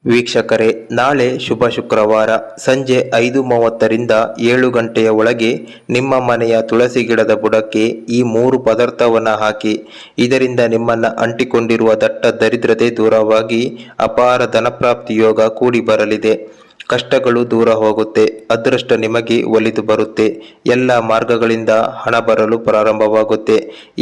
ವೀಕ್ಷಕರೇ, ನಾಳೆ ಶುಭ ಶುಕ್ರವಾರ ಸಂಜೆ 5:30ರಿಂದ 7 ಗಂಟೆಯ ಒಳಗೆ ನಿಮ್ಮ ಮನೆಯ ತುಳಸಿ ಗಿಡದ ಬುಡಕ್ಕೆ ಈ 3 ಪದಾರ್ಥವನ್ನು ಹಾಕಿ. ಇದರಿಂದ ನಿಮ್ಮನ್ನ ಅಂಟಿಕೊಂಡಿರುವ ದಟ್ಟ ದರಿದ್ರತೆ ದೂರವಾಗಿ ಅಪಾರ ಧನಪ್ರಾಪ್ತಿ ಯೋಗ ಕೂಡಿ ಬರಲಿದೆ. ಕಷ್ಟಗಳು ದೂರ ಹೋಗುತ್ತೆ, ಅದೃಷ್ಟ ನಿಮಗೆ ಒಲಿದು ಬರುತ್ತೆ, ಎಲ್ಲ ಮಾರ್ಗಗಳಿಂದ ಹಣ ಬರಲು ಪ್ರಾರಂಭವಾಗುತ್ತೆ.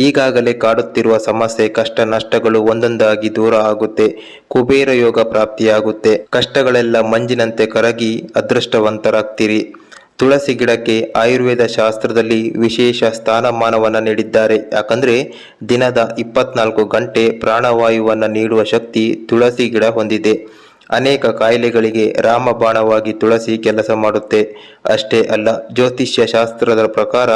ಈಗಾಗಲೇ ಕಾಡುತ್ತಿರುವ ಸಮಸ್ಯೆ ಕಷ್ಟ ನಷ್ಟಗಳು ಒಂದೊಂದಾಗಿ ದೂರ ಆಗುತ್ತೆ. ಕುಬೇರ ಯೋಗ ಪ್ರಾಪ್ತಿಯಾಗುತ್ತೆ. ಕಷ್ಟಗಳೆಲ್ಲ ಮಂಜಿನಂತೆ ಕರಗಿ ಅದೃಷ್ಟವಂತರಾಗ್ತೀರಿ. ತುಳಸಿ ಗಿಡಕ್ಕೆ ಆಯುರ್ವೇದ ಶಾಸ್ತ್ರದಲ್ಲಿ ವಿಶೇಷ ಸ್ಥಾನಮಾನವನ್ನು ನೀಡಿದ್ದಾರೆ. ಯಾಕಂದ್ರೆ ದಿನದ 24 ಗಂಟೆ ಪ್ರಾಣವಾಯುವನ್ನು ನೀಡುವ ಶಕ್ತಿ ತುಳಸಿ ಗಿಡ ಹೊಂದಿದೆ. ಅನೇಕ ಕಾಯಿಲೆಗಳಿಗೆ ರಾಮಬಾಣವಾಗಿ ತುಳಸಿ ಕೆಲಸ ಮಾಡುತ್ತೆ. ಅಷ್ಟೇ ಅಲ್ಲ, ಜ್ಯೋತಿಷ್ಯ ಶಾಸ್ತ್ರದ ಪ್ರಕಾರ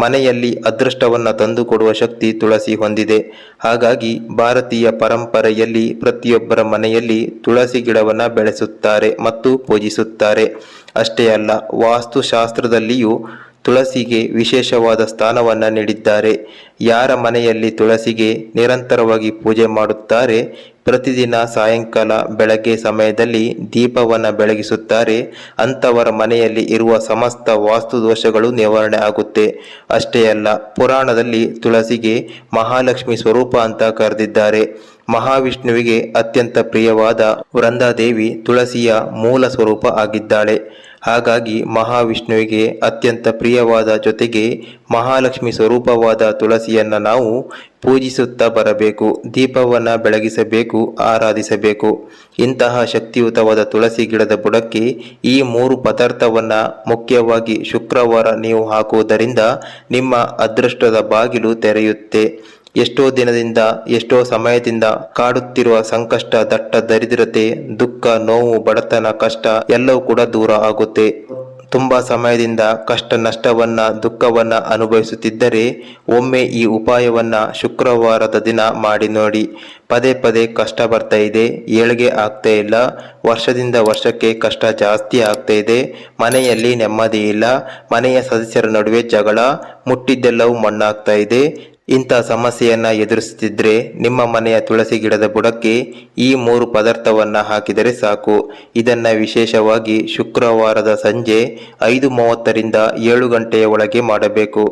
ಮನೆಯಲ್ಲಿ ಅದೃಷ್ಟವನ್ನು ತಂದುಕೊಡುವ ಶಕ್ತಿ ತುಳಸಿ ಹೊಂದಿದೆ. ಹಾಗಾಗಿ ಭಾರತೀಯ ಪರಂಪರೆಯಲ್ಲಿ ಪ್ರತಿಯೊಬ್ಬರ ಮನೆಯಲ್ಲಿ ತುಳಸಿ ಗಿಡವನ್ನು ಬೆಳೆಸುತ್ತಾರೆ ಮತ್ತು ಪೂಜಿಸುತ್ತಾರೆ. ಅಷ್ಟೇ ಅಲ್ಲ, ವಾಸ್ತುಶಾಸ್ತ್ರದಲ್ಲಿಯೂ ತುಳಸಿಗೆ ವಿಶೇಷವಾದ ಸ್ಥಾನವನ್ನು ನೀಡಿದ್ದಾರೆ. ಯಾರ ಮನೆಯಲ್ಲಿ ತುಳಸಿಗೆ ನಿರಂತರವಾಗಿ ಪೂಜೆ ಮಾಡುತ್ತಾರೆ, ಪ್ರತಿದಿನ ಸಾಯಂಕಾಲ ಬೆಳಗ್ಗೆ ಸಮಯದಲ್ಲಿ ದೀಪವನ್ನು ಬೆಳಗಿಸುತ್ತಾರೆ, ಅಂಥವರ ಮನೆಯಲ್ಲಿ ಇರುವ ಸಮಸ್ತ ವಾಸ್ತು ದೋಷಗಳು ನಿವಾರಣೆ ಆಗುತ್ತೆ. ಅಷ್ಟೇ ಅಲ್ಲ, ಪುರಾಣದಲ್ಲಿ ತುಳಸಿಗೆ ಮಹಾಲಕ್ಷ್ಮಿ ಸ್ವರೂಪ ಅಂತ ಕರೆದಿದ್ದಾರೆ. ಮಹಾವಿಷ್ಣುವಿಗೆ ಅತ್ಯಂತ ಪ್ರಿಯವಾದ ವೃಂದಾದೇವಿ ತುಳಸಿಯ ಮೂಲ ಸ್ವರೂಪ ಆಗಿದ್ದಾಳೆ. ಹಾಗಾಗಿ ಮಹಾವಿಷ್ಣುವಿಗೆ ಅತ್ಯಂತ ಪ್ರಿಯವಾದ ಜೊತೆಗೆ ಮಹಾಲಕ್ಷ್ಮಿ ಸ್ವರೂಪವಾದ ತುಳಸಿಯನ್ನು ನಾವು ಪೂಜಿಸುತ್ತಾ ಬರಬೇಕು, ದೀಪವನ್ನು ಬೆಳಗಿಸಬೇಕು, ಆರಾಧಿಸಬೇಕು. ಇಂತಹ ಶಕ್ತಿಯುತವಾದ ತುಳಸಿ ಗಿಡದ ಬುಡಕ್ಕೆ ಈ 3 ಪದಾರ್ಥವನ್ನು ಮುಖ್ಯವಾಗಿ ಶುಕ್ರವಾರ ನೀವು ಹಾಕುವುದರಿಂದ ನಿಮ್ಮ ಅದೃಷ್ಟದ ಬಾಗಿಲು ತೆರೆಯುತ್ತೆ. ಎಷ್ಟೋ ದಿನದಿಂದ, ಎಷ್ಟೋ ಸಮಯದಿಂದ ಕಾಡುತ್ತಿರುವ ಸಂಕಷ್ಟ, ದಟ್ಟ ದರಿದ್ರತೆ, ದುಃಖ, ನೋವು, ಬಡತನ, ಕಷ್ಟ ಎಲ್ಲವೂ ಕೂಡ ದೂರ ಆಗುತ್ತೆ. ತುಂಬಾ ಸಮಯದಿಂದ ಕಷ್ಟ ನಷ್ಟವನ್ನ, ದುಃಖವನ್ನ ಅನುಭವಿಸುತ್ತಿದ್ದರೆ ಒಮ್ಮೆ ಈ ಉಪಾಯವನ್ನ ಶುಕ್ರವಾರದ ದಿನ ಮಾಡಿ ನೋಡಿ. ಪದೇ ಪದೇ ಕಷ್ಟ ಬರ್ತಾ ಇದೆ, ಏಳಿಗೆ ಆಗ್ತಾ ಇಲ್ಲ, ವರ್ಷದಿಂದ ವರ್ಷಕ್ಕೆ ಕಷ್ಟ ಜಾಸ್ತಿ ಆಗ್ತಾ ಇದೆ, ಮನೆಯಲ್ಲಿ ನೆಮ್ಮದಿ ಇಲ್ಲ, ಮನೆಯ ಸದಸ್ಯರ ನಡುವೆ ಜಗಳ, ಮುಟ್ಟಿದ್ದೆಲ್ಲವೂ ಮಣ್ಣಾಗ್ತಾ ಇದೆ. ಇಂಥ ಸಮಸ್ಯೆಯನ್ನ ಎದುರಿಸುತ್ತಿದ್ರೆ ನಿಮ್ಮ ಮನೆಯ ತುಳಸಿ ಗಿಡದ ಬುಡಕ್ಕೆ ಈ 3 ಪದಾರ್ಥವನ್ನ ಹಾಕಿದರೆ ಸಾಕು. ಇದನ್ನ ವಿಶೇಷವಾಗಿ ಶುಕ್ರವಾರದ ಸಂಜೆ 5:30ರಿಂದ 7 ಗಂಟೆಯ ಒಳಗೆ ಮಾಡಬೇಕು.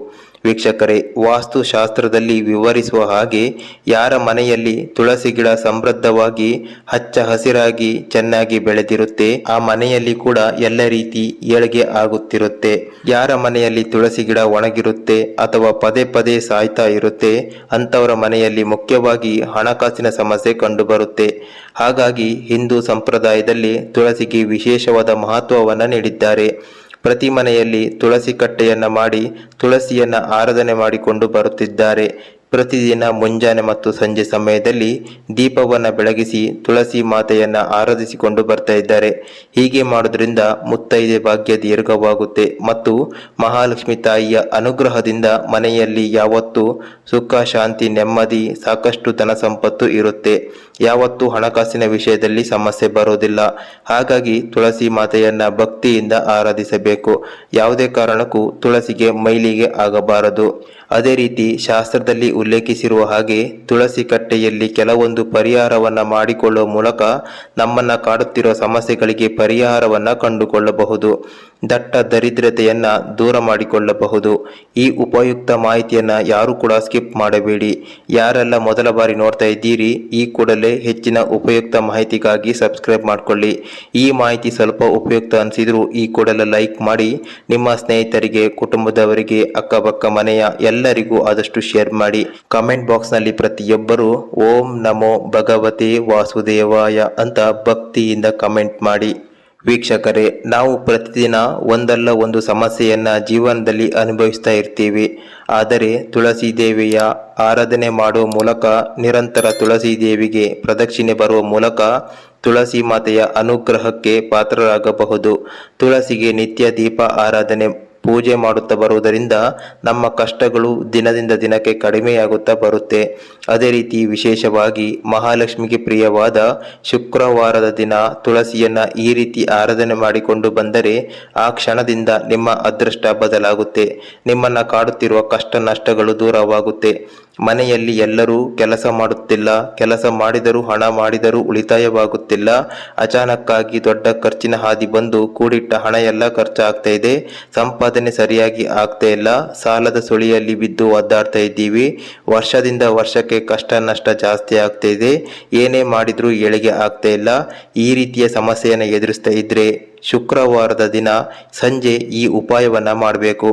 ವೀಕ್ಷಕರೇ, ವಾಸ್ತುಶಾಸ್ತ್ರದಲ್ಲಿ ವಿವರಿಸುವ ಹಾಗೆ ಯಾರ ಮನೆಯಲ್ಲಿ ತುಳಸಿ ಗಿಡ ಸಮೃದ್ಧವಾಗಿ ಹಚ್ಚ ಹಸಿರಾಗಿ ಚೆನ್ನಾಗಿ ಬೆಳೆದಿರುತ್ತೆ, ಆ ಮನೆಯಲ್ಲಿ ಕೂಡ ಎಲ್ಲ ರೀತಿ ಏಳಿಗೆ ಆಗುತ್ತಿರುತ್ತೆ. ಯಾರ ಮನೆಯಲ್ಲಿ ತುಳಸಿ ಗಿಡ ಒಣಗಿರುತ್ತೆ ಅಥವಾ ಪದೇ ಪದೇ ಸಾಯ್ತಾ ಇರುತ್ತೆ, ಅಂಥವರ ಮನೆಯಲ್ಲಿ ಮುಖ್ಯವಾಗಿ ಹಣಕಾಸಿನ ಸಮಸ್ಯೆ ಕಂಡುಬರುತ್ತೆ. ಹಾಗಾಗಿ ಹಿಂದೂ ಸಂಪ್ರದಾಯದಲ್ಲಿ ತುಳಸಿಗೆ ವಿಶೇಷವಾದ ಮಹತ್ವವನ್ನು ನೀಡಿದ್ದಾರೆ. ಪ್ರತಿ ಮನೆಯಲ್ಲಿ ತುಳಸಿ ಕಟ್ಟೆಯನ್ನ ಮಾಡಿ ತುಳಸಿಯನ್ನ ಆರಾಧನೆ ಮಾಡಿಕೊಂಡು ಬರುತ್ತಿದ್ದಾರೆ. ಪ್ರತಿದಿನ ಮುಂಜಾನೆ ಮತ್ತು ಸಂಜೆ ಸಮಯದಲ್ಲಿ ದೀಪವನ್ನು ಬೆಳಗಿಸಿ ತುಳಸಿ ಮಾತೆಯನ್ನ ಆರಾಧಿಸಿಕೊಂಡು ಬರ್ತಾ ಇದ್ದಾರೆ. ಹೀಗೆ ಮಾಡೋದ್ರಿಂದ ಮುತ್ತೈದೆ ಭಾಗ್ಯ ದೀರ್ಘವಾಗುತ್ತೆ ಮತ್ತು ಮಹಾಲಕ್ಷ್ಮಿ ತಾಯಿಯ ಅನುಗ್ರಹದಿಂದ ಮನೆಯಲ್ಲಿ ಯಾವತ್ತೂ ಸುಖ, ಶಾಂತಿ, ನೆಮ್ಮದಿ, ಸಾಕಷ್ಟು ಧನ ಸಂಪತ್ತು ಇರುತ್ತೆ. ಯಾವತ್ತೂ ಹಣಕಾಸಿನ ವಿಷಯದಲ್ಲಿ ಸಮಸ್ಯೆ ಬರೋದಿಲ್ಲ. ಹಾಗಾಗಿ ತುಳಸಿ ಮಾತೆಯನ್ನ ಭಕ್ತಿಯಿಂದ ಆರಾಧಿಸಬೇಕು. ಯಾವುದೇ ಕಾರಣಕ್ಕೂ ತುಳಸಿಗೆ ಮೈಲಿಗೆ ಆಗಬಾರದು. ಅದೇ ರೀತಿ ಶಾಸ್ತ್ರದಲ್ಲಿ ಉಲ್ಲೇಖಿಸಿರುವ ಹಾಗೆ ತುಳಸಿ ಕಟ್ಟೆಯಲ್ಲಿ ಕೆಲವೊಂದು ಪರಿಹಾರವನ್ನ ಮಾಡಿಕೊಳ್ಳುವ ಮೂಲಕ ನಮ್ಮನ್ನ ಕಾಡುತ್ತಿರುವ ಸಮಸ್ಯೆಗಳಿಗೆ ಪರಿಹಾರವನ್ನ ಕಂಡುಕೊಳ್ಳಬಹುದು. ದಟ್ಟ ದರಿದ್ರತೆಯನ್ನ ದೂರ ಮಾಡಿಕೊಳ್ಳಬಹುದು. ಈ ಉಪಯುಕ್ತ ಮಾಹಿತಿಯನ್ನ ಯಾರು ಕೂಡ ಸ್ಕಿಪ್ ಮಾಡಬೇಡಿ. ಯಾರೆಲ್ಲ ಮೊದಲ ಬಾರಿ ನೋಡ್ತಾ ಇದ್ದೀರಿ, ಈ ಕೂಡಲೇ ಹೆಚ್ಚಿನ ಉಪಯುಕ್ತ ಮಾಹಿತಿಗಾಗಿ ಸಬ್ಸ್ಕ್ರೈಬ್ ಮಾಡ್ಕೊಳ್ಳಿ. ಈ ಮಾಹಿತಿ ಸ್ವಲ್ಪ ಉಪಯುಕ್ತ ಅನಿಸಿದ್ರು ಈ ಕೂಡಲೇ ಲೈಕ್ ಮಾಡಿ, ನಿಮ್ಮ ಸ್ನೇಹಿತರಿಗೆ, ಕುಟುಂಬದವರಿಗೆ, ಅಕ್ಕಪಕ್ಕ ಮನೆಯ ಎಲ್ಲರಿಗೂ ಆದಷ್ಟು ಶೇರ್ ಮಾಡಿ. ಕಮೆಂಟ್ ಬಾಕ್ಸ್ ನಲ್ಲಿ ಪ್ರತಿಯೊಬ್ಬರು ಓಂ ನಮೋ ಭಗವತೆ ವಾಸುದೇವಾಯ ಅಂತ ಭಕ್ತಿಯಿಂದ ಕಮೆಂಟ್ ಮಾಡಿ. ವೀಕ್ಷಕರೇ, ನಾವು ಪ್ರತಿದಿನ ಒಂದಲ್ಲ ಒಂದು ಸಮಸ್ಯೆಯನ್ನ ಜೀವನದಲ್ಲಿ ಅನುಭವಿಸ್ತಾ ಇರ್ತೀವಿ. ಆದರೆ ತುಳಸಿ ದೇವಿಯ ಆರಾಧನೆ ಮಾಡುವ ಮೂಲಕ, ನಿರಂತರ ತುಳಸಿ ದೇವಿಗೆ ಪ್ರದಕ್ಷಿಣೆ ಬರುವ ಮೂಲಕ ತುಳಸಿ ಮಾತೆಯ ಅನುಗ್ರಹಕ್ಕೆ ಪಾತ್ರರಾಗಬಹುದು. ತುಳಸಿಗೆ ನಿತ್ಯ ದೀಪ ಆರಾಧನೆ ಪೂಜೆ ಮಾಡುತ್ತಾ ಬರುವುದರಿಂದ ನಮ್ಮ ಕಷ್ಟಗಳು ದಿನದಿಂದ ದಿನಕ್ಕೆ ಕಡಿಮೆಯಾಗುತ್ತಾ ಬರುತ್ತೆ. ಅದೇ ರೀತಿ ವಿಶೇಷವಾಗಿ ಮಹಾಲಕ್ಷ್ಮಿಗೆ ಪ್ರಿಯವಾದ ಶುಕ್ರವಾರದ ದಿನ ತುಳಸಿಯನ್ನ ಈ ರೀತಿ ಆರಾಧನೆ ಮಾಡಿಕೊಂಡು ಬಂದರೆ ಆ ಕ್ಷಣದಿಂದ ನಿಮ್ಮ ಅದೃಷ್ಟ ಬದಲಾಗುತ್ತೆ. ನಿಮ್ಮನ್ನ ಕಾಡುತ್ತಿರುವ ಕಷ್ಟ ನಷ್ಟಗಳು ದೂರವಾಗುತ್ತೆ. ಮನೆಯಲ್ಲಿ ಎಲ್ಲರೂ ಕೆಲಸ ಮಾಡುತ್ತಿಲ್ಲ, ಕೆಲಸ ಮಾಡಿದರೂ ಹಣ ಮಾಡಿದರೂ ಉಳಿತಾಯವಾಗುತ್ತಿಲ್ಲ. ಅಚಾನಕ್ಕಾಗಿ ದೊಡ್ಡ ಖರ್ಚಿನ ಹಾದಿ ಬಂದು ಕೂಡಿಟ್ಟ ಹಣ ಎಲ್ಲ ಖರ್ಚಾಗ್ತಾ ಇದೆ. ಸಂಪಾದನೆ ಸರಿಯಾಗಿ ಆಗ್ತಾ ಇಲ್ಲ. ಸಾಲದ ಸುಳಿಯಲ್ಲಿ ಬಿದ್ದು ಒದ್ದಾಡ್ತಾ ಇದ್ದೀವಿ. ವರ್ಷದಿಂದ ವರ್ಷಕ್ಕೆ ಕಷ್ಟ ನಷ್ಟ ಜಾಸ್ತಿ ಆಗ್ತಾ ಇದೆ. ಏನೇ ಮಾಡಿದ್ರೂ ಏಳಿಗೆ ಆಗ್ತಾ ಇಲ್ಲ. ಈ ರೀತಿಯ ಸಮಸ್ಯೆಯನ್ನು ಎದುರಿಸ್ತಾ ಇದ್ರೆ ಶುಕ್ರವಾರದ ದಿನ ಸಂಜೆ ಈ ಉಪಾಯವನ್ನ ಮಾಡಬೇಕು.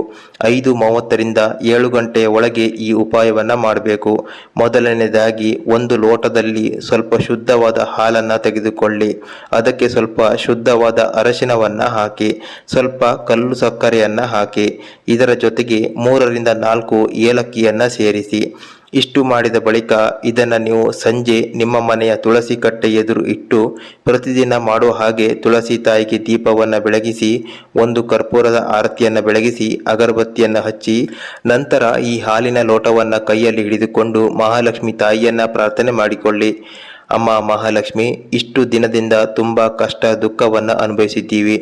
5:30ರಿಂದ 7 ಗಂಟೆಯ ಒಳಗೆ ಈ ಉಪಾಯವನ್ನ ಮಾಡಬೇಕು. ಮೊದಲನೇದಾಗಿ ಒಂದು ಲೋಟದಲ್ಲಿ ಸ್ವಲ್ಪ ಶುದ್ಧವಾದ ಹಾಲನ್ನು ತೆಗೆದುಕೊಳ್ಳಿ. ಅದಕ್ಕೆ ಸ್ವಲ್ಪ ಶುದ್ಧವಾದ ಅರಶಿನವನ್ನ ಹಾಕಿ, ಸ್ವಲ್ಪ ಕಲ್ಲು ಸಕ್ಕರೆಯನ್ನ ಹಾಕಿ, ಇದರ ಜೊತೆಗೆ 3ರಿಂದ 4 ಏಲಕ್ಕಿಯನ್ನ ಸೇರಿಸಿ. ಇಷ್ಟು ಮಾಡಿದ ಬಳಿಕ ಇದನ್ನು ನೀವು ಸಂಜೆ ನಿಮ್ಮ ಮನೆಯ ತುಳಸಿ ಕಟ್ಟೆ ಎದುರು ಇಟ್ಟು ಪ್ರತಿದಿನ ಮಾಡುವ ಹಾಗೆ ತುಳಸಿ ತಾಯಿಗೆ ದೀಪವನ್ನು ಬೆಳಗಿಸಿ, ಒಂದು ಕರ್ಪೂರದ ಆರತಿಯನ್ನು ಬೆಳಗಿಸಿ, ಅಗರಬತ್ತಿಯನ್ನು ಹಚ್ಚಿ, ನಂತರ ಈ ಹಾಲಿನ ಲೋಟವನ್ನು ಕೈಯಲ್ಲಿ ಹಿಡಿದುಕೊಂಡು ಮಹಾಲಕ್ಷ್ಮಿ ತಾಯಿಯನ್ನ ಪ್ರಾರ್ಥನೆ ಮಾಡಿಕೊಳ್ಳಿ. ಅಮ್ಮ ಮಹಾಲಕ್ಷ್ಮಿ, ಇಷ್ಟು ದಿನದಿಂದ ತುಂಬ ಕಷ್ಟ ದುಃಖವನ್ನು ಅನುಭವಿಸಿದ್ದೀವಿ.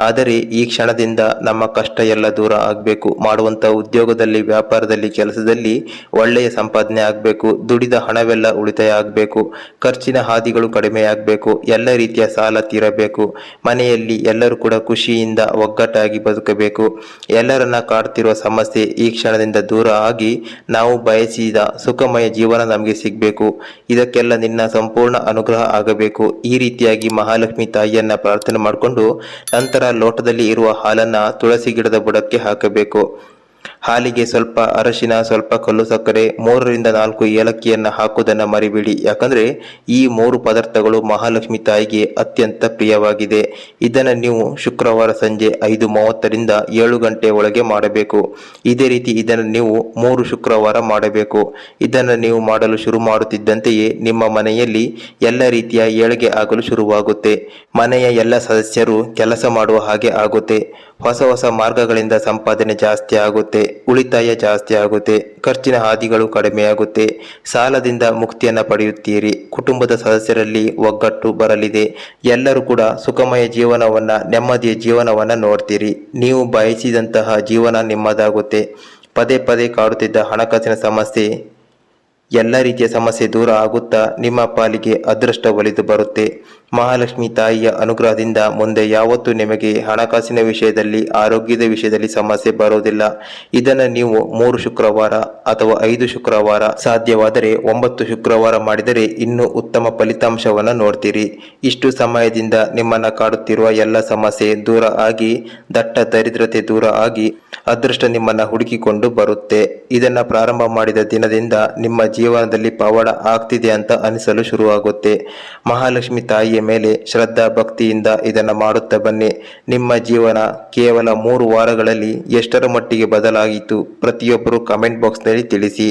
ಆದರೆ ಈ ಕ್ಷಣದಿಂದ ನಮ್ಮ ಕಷ್ಟ ಎಲ್ಲ ದೂರ ಆಗಬೇಕು. ಮಾಡುವಂಥ ಉದ್ಯೋಗದಲ್ಲಿ, ವ್ಯಾಪಾರದಲ್ಲಿ, ಕೆಲಸದಲ್ಲಿ ಒಳ್ಳೆಯ ಸಂಪಾದನೆ ಆಗಬೇಕು. ದುಡಿದ ಹಣವೆಲ್ಲ ಉಳಿತಾಯ ಆಗಬೇಕು. ಖರ್ಚಿನ ಹಾದಿಗಳು ಕಡಿಮೆ ಆಗಬೇಕು. ಎಲ್ಲ ರೀತಿಯ ಸಾಲ ತೀರಬೇಕು. ಮನೆಯಲ್ಲಿ ಎಲ್ಲರೂ ಕೂಡ ಖುಷಿಯಿಂದ ಒಗ್ಗಟ್ಟಾಗಿ ಬದುಕಬೇಕು. ಎಲ್ಲರನ್ನ ಕಾಡ್ತಿರುವ ಸಮಸ್ಯೆ ಈ ಕ್ಷಣದಿಂದ ದೂರ ಆಗಿ ನಾವು ಬಯಸಿದ ಸುಖಮಯ ಜೀವನ ನಮಗೆ ಸಿಗಬೇಕು. ಇದಕ್ಕೆಲ್ಲ ನಿನ್ನ ಸಂಪೂರ್ಣ ಅನುಗ್ರಹ ಆಗಬೇಕು. ಈ ರೀತಿಯಾಗಿ ಮಹಾಲಕ್ಷ್ಮಿ ತಾಯಿಯನ್ನ ಪ್ರಾರ್ಥನೆ ಮಾಡಿಕೊಂಡು ನಂತರ ಲೋಟದಲ್ಲಿ ಇರುವ ಹಾಲನ್ನ ತುಳಸಿ ಗಿಡದ ಬುಡಕ್ಕೆ ಹಾಕಬೇಕು. ಹಾಲಿಗೆ ಸ್ವಲ್ಪ ಅರಶಿನ, ಸ್ವಲ್ಪ ಕಲ್ಲು ಸಕ್ಕರೆ, 3ರಿಂದ 4 ಏಲಕ್ಕಿಯನ್ನು ಹಾಕುವುದನ್ನು ಮರಿಬೇಡಿ. ಯಾಕಂದ್ರೆ ಈ 3 ಪದಾರ್ಥಗಳು ಮಹಾಲಕ್ಷ್ಮಿ ತಾಯಿಗೆ ಅತ್ಯಂತ ಪ್ರಿಯವಾಗಿದೆ. ಇದನ್ನು ನೀವು ಶುಕ್ರವಾರ ಸಂಜೆ 5:30ರಿಂದ 7 ಗಂಟೆಯ ಒಳಗೆ ಮಾಡಬೇಕು. ಇದೇ ರೀತಿ ಇದನ್ನು ನೀವು 3 ಶುಕ್ರವಾರ ಮಾಡಬೇಕು. ಇದನ್ನು ನೀವು ಮಾಡಲು ಶುರು ಮಾಡುತ್ತಿದ್ದಂತೆಯೇ ನಿಮ್ಮ ಮನೆಯಲ್ಲಿ ಎಲ್ಲ ರೀತಿಯ ಏಳಿಗೆ ಆಗಲು ಶುರುವಾಗುತ್ತೆ. ಮನೆಯ ಎಲ್ಲ ಸದಸ್ಯರು ಕೆಲಸ ಮಾಡುವ ಹಾಗೆ ಆಗುತ್ತೆ. ಹೊಸ ಹೊಸ ಮಾರ್ಗಗಳಿಂದ ಸಂಪಾದನೆ ಜಾಸ್ತಿ ಆಗುತ್ತೆ. ಉಳಿತಾಯ ಜಾಸ್ತಿ ಆಗುತ್ತೆ. ಖರ್ಚಿನ ಹಾದಿಗಳು ಕಡಿಮೆಯಾಗುತ್ತೆ. ಸಾಲದಿಂದ ಮುಕ್ತಿಯನ್ನು ಪಡೆಯುತ್ತೀರಿ. ಕುಟುಂಬದ ಸದಸ್ಯರಲ್ಲಿ ಒಗ್ಗಟ್ಟು ಬರಲಿದೆ. ಎಲ್ಲರೂ ಕೂಡ ಸುಖಮಯ ಜೀವನವನ್ನ, ನೆಮ್ಮದಿಯ ಜೀವನವನ್ನ ನೋಡ್ತೀರಿ. ನೀವು ಬಯಸಿದಂತಹ ಜೀವನ ನಿಮ್ಮದಾಗುತ್ತೆ. ಪದೇ ಪದೇ ಕಾಡುತ್ತಿದ್ದ ಹಣಕಾಸಿನ ಸಮಸ್ಯೆ, ಎಲ್ಲ ರೀತಿಯ ಸಮಸ್ಯೆ ದೂರ ಆಗುತ್ತಾ ನಿಮ್ಮ ಪಾಲಿಗೆ ಅದೃಷ್ಟ ಒಲಿದು ಬರುತ್ತೆ. ಮಹಾಲಕ್ಷ್ಮಿ ತಾಯಿಯ ಅನುಗ್ರಹದಿಂದ ಮುಂದೆ ಯಾವತ್ತೂ ನಿಮಗೆ ಹಣಕಾಸಿನ ವಿಷಯದಲ್ಲಿ, ಆರೋಗ್ಯದ ವಿಷಯದಲ್ಲಿ ಸಮಸ್ಯೆ ಬರೋದಿಲ್ಲ. ಇದನ್ನು ನೀವು 3 ಶುಕ್ರವಾರ ಅಥವಾ 5 ಶುಕ್ರವಾರ, ಸಾಧ್ಯವಾದರೆ 9 ಶುಕ್ರವಾರ ಮಾಡಿದರೆ ಇನ್ನೂ ಉತ್ತಮ ಫಲಿತಾಂಶವನ್ನು ನೋಡ್ತೀರಿ. ಇಷ್ಟು ಸಮಯದಿಂದ ನಿಮ್ಮನ್ನ ಕಾಡುತ್ತಿರುವ ಎಲ್ಲ ಸಮಸ್ಯೆ ದೂರ ಆಗಿ, ದಟ್ಟ ದರಿದ್ರತೆ ದೂರ ಆಗಿ ಅದೃಷ್ಟ ನಿಮ್ಮನ್ನ ಹುಡುಕಿಕೊಂಡು ಬರುತ್ತೆ. ಇದನ್ನ ಪ್ರಾರಂಭ ಮಾಡಿದ ದಿನದಿಂದ ನಿಮ್ಮ ಜೀವನದಲ್ಲಿ ಪವಾಡ ಆಗ್ತಿದೆ ಅಂತ ಅನಿಸಲು ಶುರುವಾಗುತ್ತೆ. ಮಹಾಲಕ್ಷ್ಮಿ ತಾಯಿಯ ಮೇಲೆ ಶ್ರದ್ಧಾ ಭಕ್ತಿಯಿಂದ ಇದನ್ನ ಮಾಡುತ್ತಾ ಬನ್ನಿ. ನಿಮ್ಮ ಜೀವನ ಕೇವಲ 3 ವಾರಗಳಲ್ಲಿ ಎಷ್ಟರ ಮಟ್ಟಿಗೆ ಬದಲಾಗಿತ್ತು ಪ್ರತಿಯೊಬ್ಬರು ಕಮೆಂಟ್ ಬಾಕ್ಸ್ನಲ್ಲಿ ತಿಳಿಸಿ.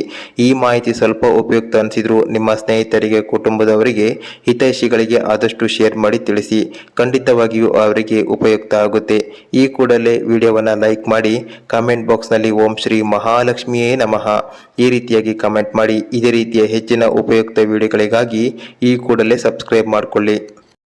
ಈ ಮಾಹಿತಿ ಸ್ವಲ್ಪ ಉಪಯುಕ್ತ ಅನಿಸಿದ್ರು ನಿಮ್ಮ ಸ್ನೇಹಿತರಿಗೆ, ಕುಟುಂಬದವರಿಗೆ, ಹಿತೈಷಿಗಳಿಗೆ ಆದಷ್ಟು ಶೇರ್ ಮಾಡಿ ತಿಳಿಸಿ. ಖಂಡಿತವಾಗಿಯೂ ಅವರಿಗೆ ಉಪಯುಕ್ತ ಆಗುತ್ತೆ. ಈ ಕೂಡಲೇ ವಿಡಿಯೋವನ್ನು ಲೈಕ್ ಮಾಡಿ ಕಮೆಂಟ್ ಬಾಕ್ಸ್ನಲ್ಲಿ ಓಂ ಶ್ರೀ ಮಹಾಲಕ್ಷ್ಮಿಯೇ ನಮಃ ಈ ರೀತಿಯಾಗಿ ಕಮೆಂಟ್ ಮಾಡಿ. ಇದೇ ರೀತಿಯ ಹೆಚ್ಚಿನ ಉಪಯುಕ್ತ ವಿಡಿಯೋಗಳಿಗಾಗಿ ಈ ಕೂಡಲೇ ಸಬ್ಸ್ಕ್ರೈಬ್ ಮಾಡಿಕೊಳ್ಳಿ.